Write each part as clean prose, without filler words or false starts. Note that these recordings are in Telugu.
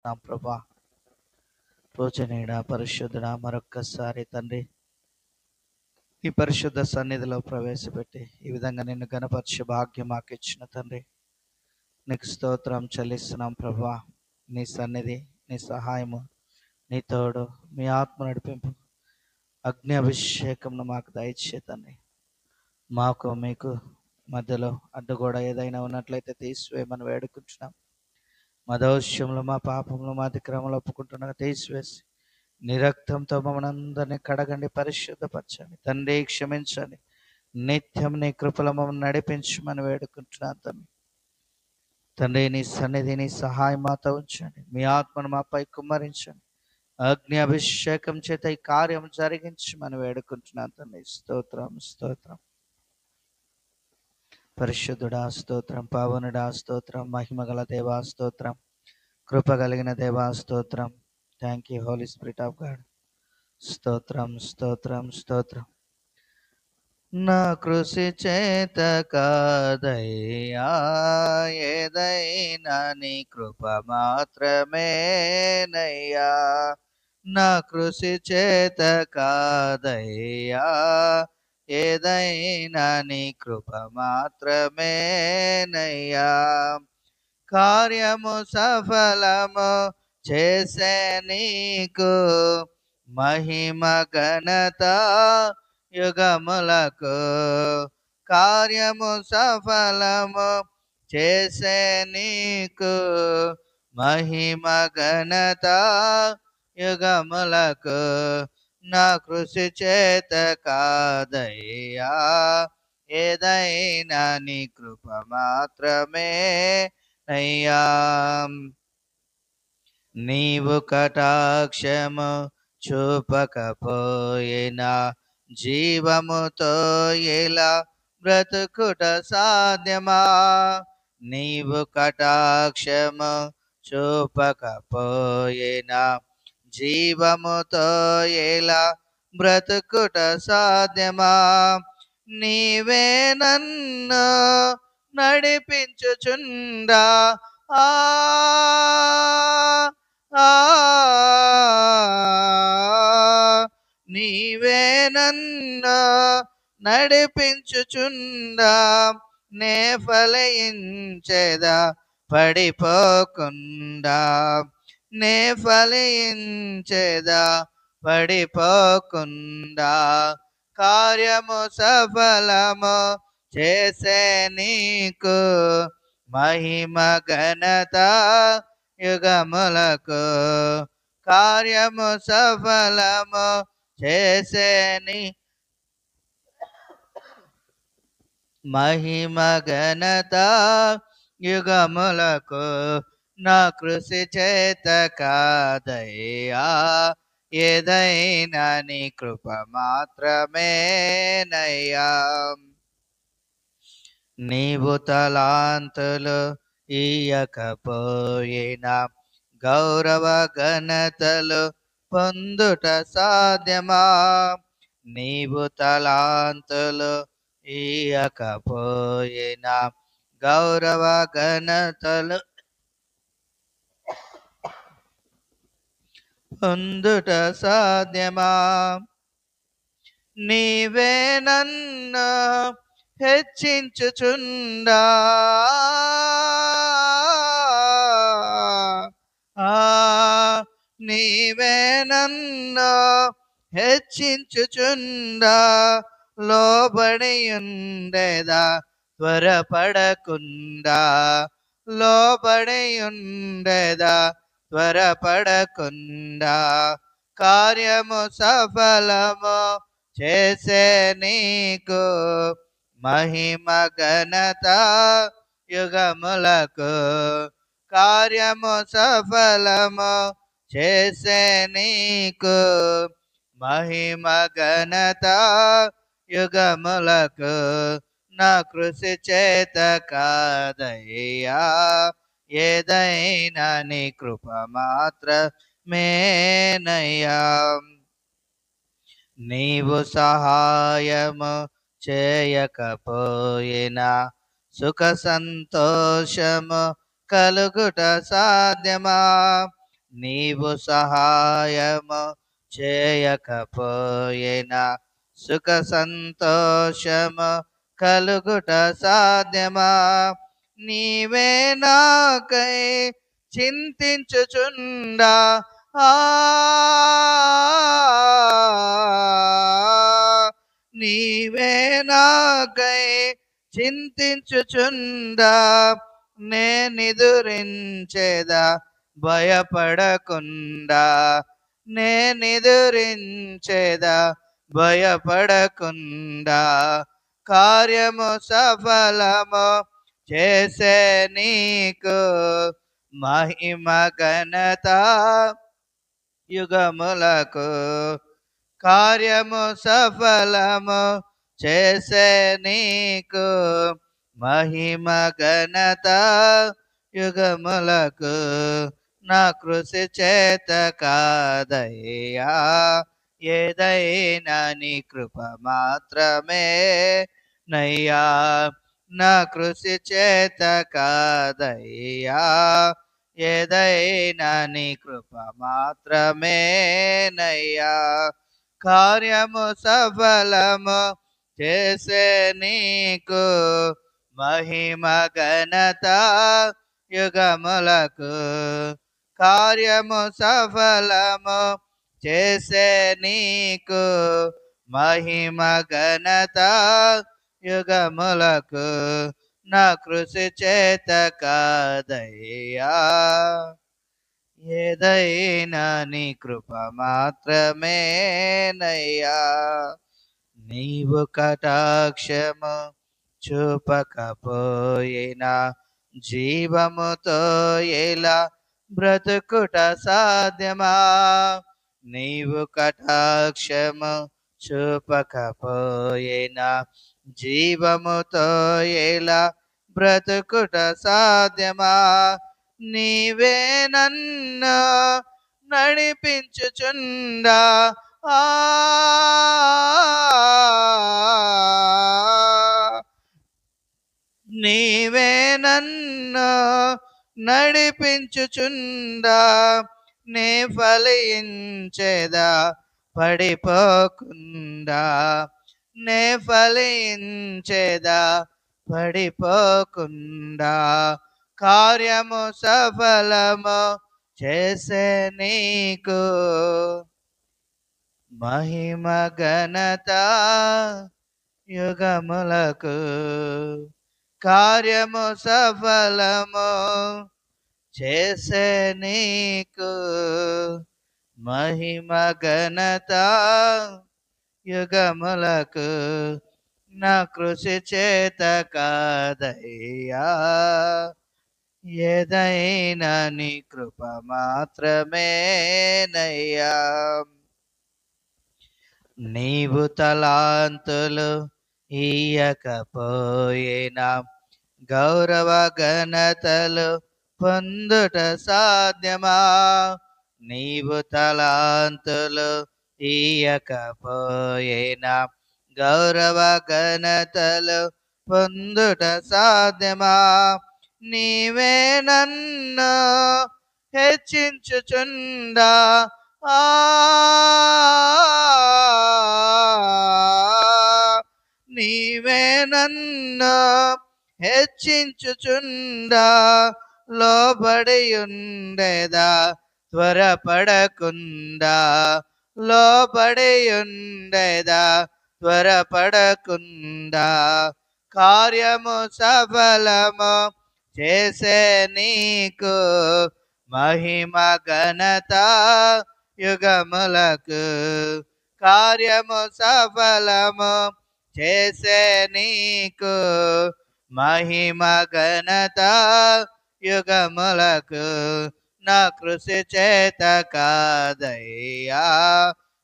నా ప్రభా పూజనీయుడా పరిశుద్ధుడా మరొక్కసారి తండ్రి ఈ పరిశుద్ధ సన్నిధిలో ప్రవేశపెట్టి ఈ విధంగా నిన్ను గణపరిచే భాగ్యం మాకు ఇచ్చిన తండ్రి నీకు స్తోత్రం చెల్లిస్తున్నాం ప్రభా. నీ సన్నిధి, నీ సహాయము, నీ తోడు, మీ ఆత్మ నడిపింపు, అగ్ని అభిషేకంను మాకు దయచే తండ్రి. మాకు మీకు మధ్యలో అడ్డుగోడ ఏదైనా ఉన్నట్లయితే తీసివేయమని వేడుకుంటున్నాం. మా దోషంలో, మా పాపంలో, మా అతిక్రమంలో ఒప్పుకుంటున్నాగా తీసివేసి నీ రక్తంతో మమ్మల్ని అందరినీ కడగండి, పరిశుద్ధపరచండి తండ్రి. క్షమించండి, నిత్యం నీ కృపలో మమ్మల్ని నడిపించమని వేడుకుంటున్నాను తండ్రి. తండ్రి నీ సన్నిధి, నీ సహాయం మాతో ఉంచండి. మీ ఆత్మను మాపై కుమ్మరించండి. అగ్ని అభిషేకం చేత ఈ కార్యం జరిగించమని వేడుకుంటున్నాను తండ్రి. స్తోత్రం స్తోత్రం. పరిశుద్ధుడా స్తోత్రం, పావనుడా స్తోత్రం, మహిమగల దేవా స్తోత్రం, కృప కలిగిన దేవా స్తోత్రం. Thank you holy spirit of God. స్తోత్రం స్తోత్రం స్తోత్రం. నా కృషి చేత కాదయ్యా, ఏదైనా నీ కృప మాత్రమేనయ్యా. నా కృషి చేత కాదయ్యా, ఏదైనా నీ కృప మాత్రమేనయ్యా. కార్యము సఫలము చేసే నీకు మహిమ ఘనత యుగములకు. కార్యము సఫలము చేసే నీకు మహిమ ఘనత యుగములకు. నా కృషి చేత కాదయ్యా, ఏదైనా నీ కృప మాత్రమే అయ్యా. నీవు కటాక్షము చూపకపోయినా జీవముతో ఇలా బ్రతుకుట సాధ్యమా? నీవు కటాక్షము చూపకపోయినా జీవముతో ఇలా బ్రతుకుట సాధ్యమా? నీవే నన్ను నడిపించుచుండా ఆ నీవే నన్ను నడిపించుచుండా నే ఫలించేదా పడిపోకుండా. నే ఫలించేదా పడిపోకుండా. కార్యము సఫలము చేసే నీకు మహిమ ఘనత యుగములకు. కార్యము సఫలము చేసే నీ మహిమ ఘనత యుగములకు. నా కృషి చేత కాదయ్యా, ఏదైనా నీ కృప మాత్రమేనయ్యా. నీవు తలాంతులు ఇయ్యకపోయినా గౌరవ ఘనతలు పొందుట సాధ్యమా? నీవు తలాంతులు ఇయ్యకపోయినా గౌరవ ఘనతలు పొందుట సాధ్యమా? నీవే నన్ను హెచ్చించుచుండా నీవే నన్ను హెచ్చించుచుండా లోబడి ఉండేదా త్వరపడకుండా. లోబడి ఉండేదా త్వరపడకుండా. కార్యము సఫలము చేసే నీకు మహిమ ఘనత యుగములకు. కార్యము సఫలము చేసే నీకు మహిమ ఘనత యుగములకు. నా కృషి చేత కాదయ్యా, ఏదైనా నీ కృప మాత్రమేనయ్యా. నీవు సహాయము చేయకపోయినా సుఖ సంతోషము కలుగుట సాధ్యమా? నీవు సహాయము చేయకపోయినా సుఖ సంతోషము కలుగుట సాధ్యమా? నీవే నాకై చింతించుచుండా ఆ నీవే నాకై చింతించుచుండా నేనిదురించేదా భయపడకుండా నేనిదురించేదా భయపడకుండా కార్యము సఫలము చేసే నీకు మహిమ ఘనత యుగములకు కార్యము సఫలము చేసే నీకు మహిమ ఘనత యుగములకు నా కృషి చేత కాదయ్యా ఏదైనా నీ కృప మాత్రమే నయ్యా నా కృషి చేత కాదయ్యా ఏదైనా నీ కృప మాత్రమే నయ్యా కార్యము సఫలము చేసే నీకు మహిమ ఘనత యుగములకు కార్యము సఫలము చేసే నీకు మహిమ ఘనత యుగములకు నా కృషి చేత కాదయ్యా ఏదైనా నీ కృప మాత్రమే నయ్యా నీవు కటాక్షము చూపకపోయినా జీవముతో ఎలా బ్రతుకుట సాధ్యమా? నీవు కటాక్షము చూపకపోయినా జీవముతో ఎలా బ్రతుకుట సాధ్యమా? నీవే నన్ను నడిపించుచుండా ఆ నీవే నన్ను నడిపించుచుండా నే ఫలించేదా పడిపోకుండా నే ఫలించేదా పడిపోకుండా కార్యము సఫలము చేసే నీకు మహిమ ఘనత యుగములకు కార్యము సఫలము చేసే నీకు మహిమ ఘనత యుగములకు నా కృషి చేత కాదయ్యా ఏదైనా నీ కృప మాత్రమే నయ్యా నీవు తలాంతులు ఇయ్యకపోయినా గౌరవ ఘనతలు పొందుట సాధ్యమా? నీవు తలాంతులు ఇయ్యకపోయినా గౌరవ ఘనతలు పొందుట సాధ్యమా? నీవే నన్ను హెచ్చించుచుండా నీవే నన్ను హెచ్చించుచుండా లోబడి ఉండేదా త్వరపడకుండా లోబడి ఉండేదా త్వరపడకుండా కార్యము సఫలము చేసే నీకు మహిమ ఘనత యుగములకు కార్యము సఫలము చేసే నీకు మహిమ ఘనత యుగములకు నా కృషి చేత కాదయ్యా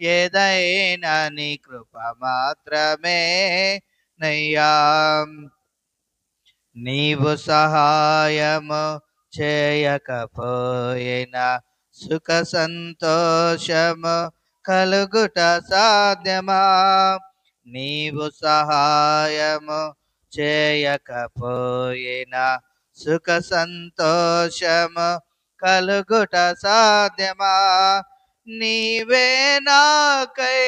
ఏదైనా నీ కృప మాత్రమే నయ్యా నీవు సహాయము చేయకపోయినా సుఖ సంతోషము కలుగుట సాధ్యమా? నీవు సహాయము చేయకపోయినా సుఖ సంతోషము కలుగుట సాధ్యమా? నీవే నాకై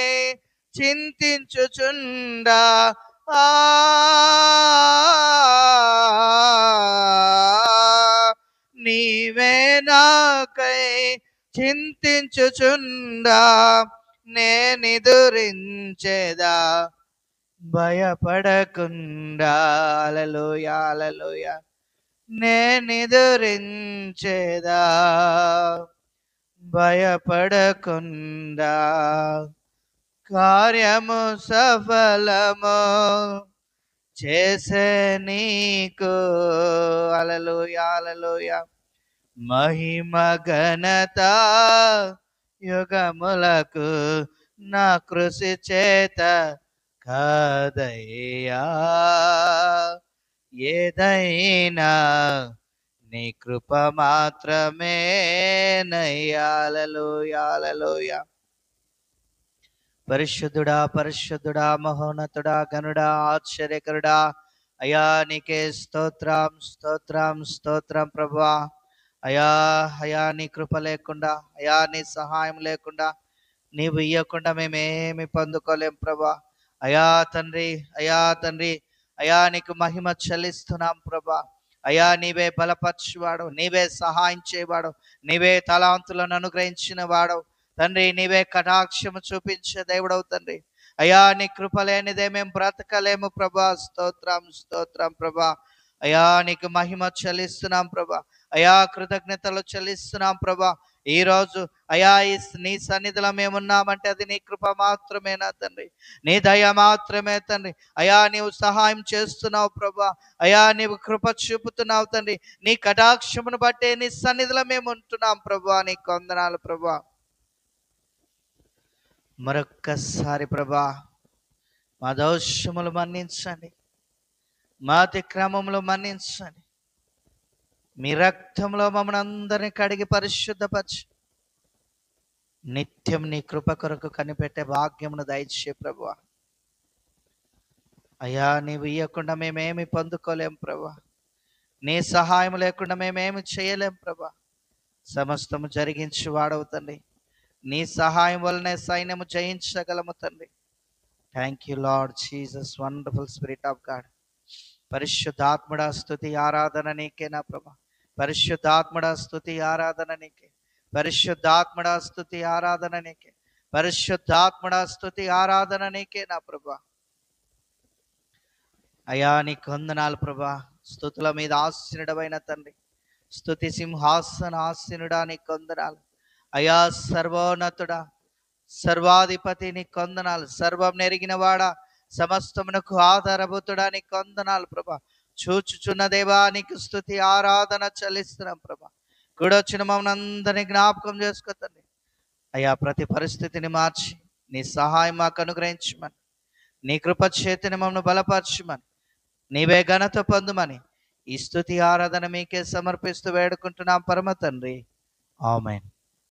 చింతించుచుండా ఆ నీవే నాకై చింతించుచుండా నేనిదురించేదా భయపడకుండా. హల్లెలూయా హల్లెలూయా. నేనిదురించేదా భయపడకుండా. కార్యము సఫలము చేసే నీకు హల్లెలూయా హల్లెలూయా మహిమ ఘనత యుగములకు నా కృషి చేత కాదయ్యా. ఏదైనా నీ కృప మాత్రమే నయ్యా. హల్లెలూయా హల్లెలూయా. పరిశుద్ధుడా పరిశుద్ధుడా మహోన్నతుడా గనుడా ఆశ్చర్యకరుడా అయా నీకే స్తోత్రం స్తోత్రం స్తోత్రం ప్రభువా. అయా అయా నీ కృప లేకుండా, అయా నీ సహాయం లేకుండా, నీవు ఇయ్యకుండా మేమేమి పొందుకోలేం ప్రభా. అయా తండ్రి అయా తండ్రి అయా నీకు మహిమ చెల్లిస్తున్నాం ప్రభా. అయా నీవే బలపరచువాడు, నీవే సహాయం చేయవాడు, నీవే తలాంతులను అనుగ్రహించిన వాడు తండ్రి. నీవే కటాక్షము చూపించే దేవుడవు తండ్రి. అయా నీ కృప లేనిదే మేము బ్రతకలేము ప్రభా. స్తోత్రం స్తోత్రం ప్రభా. అయా నీకు మహిమ చెల్లిస్తున్నాం ప్రభా. అయా కృతజ్ఞతలు చెల్లిస్తున్నాం ప్రభా. ఈరోజు అయా నీ సన్నిధిలో మేమున్నామంటే అది నీ కృప మాత్రమేనా తండ్రి, నీ దయ మాత్రమే తండ్రి. అయా నీవు సహాయం చేస్తున్నావు ప్రభా. అయా నీవు కృప చూపుతున్నావు తండ్రి. నీ కటాక్షమును బట్టే నీ సన్నిధిలో మేము ఉంటున్నాం ప్రభా. నీకు వందనాలు ప్రభా. మరొక్కసారి ప్రభా మా దోషములు మన్నించండి, మా అతిక్రమములు మన్నించండి. మీ రక్తంలో మమ్మల్ని అందరినీ కడిగి పరిశుద్ధపరచు. నిత్యం నీ కృప కొరకు కనిపెట్టే భాగ్యమును దయచే ప్రభువా. అయ్యా నీవు ఇయ్యకుండా మేమేమి పొందుకోలేం ప్రభా. నీ సహాయం లేకుండా మేమేమి చేయలేం ప్రభా. సమస్తము జరిగించి వాడవుతండి. నీ సహాయం వల్లనే సైన్యము జయించగలము తండ్రి. Thank you lord Jesus, wonderful spirit of God. పరిశుద్ధాత్ముడా స్తుతి ఆరాధన నీకే నా ప్రభా. పరిశుద్ధాత్ముడా స్తుతి ఆరాధన నీకే. పరిశుద్ధాత్ముడా స్తుతి ఆరాధన నీకే. పరిశుద్ధాత్ముడా స్తుతి ఆరాధన నీకే నా ప్రభా. అయా నీకు వందనాలు ప్రభా. స్తుతుల మీద ఆసీనుడవైన తండ్రి, స్తుతి సింహాసన ఆసీనుడా నీకు వందనాలు. అయా సర్వోన్నతుడా సర్వాధిపతి నీకు వందనాలు. సర్వం నెరిగిన వాడా సమస్తమునకు ఆధారభూతుడా నీకు వందనాలు ప్రభా. చూచుచున్న దేవా నీకు స్తుతి ఆరాధన చెల్లిస్తున్నాం ప్రభా. కూడొచ్చిన మమ్మల్ని అందరినీ జ్ఞాపకం చేసుకోతండి. అయ్యా ప్రతి పరిస్థితిని మార్చి నీ సహాయం మాకు అనుగ్రహించమని, నీ కృప చేతిని మమ్మల్ని బలపరచమని, నీవే ఘనత పొందుమని ఈ స్తుతి ఆరాధన మీకే సమర్పిస్తూ వేడుకుంటున్నాం పరమ తండ్రి. ఆమేన్.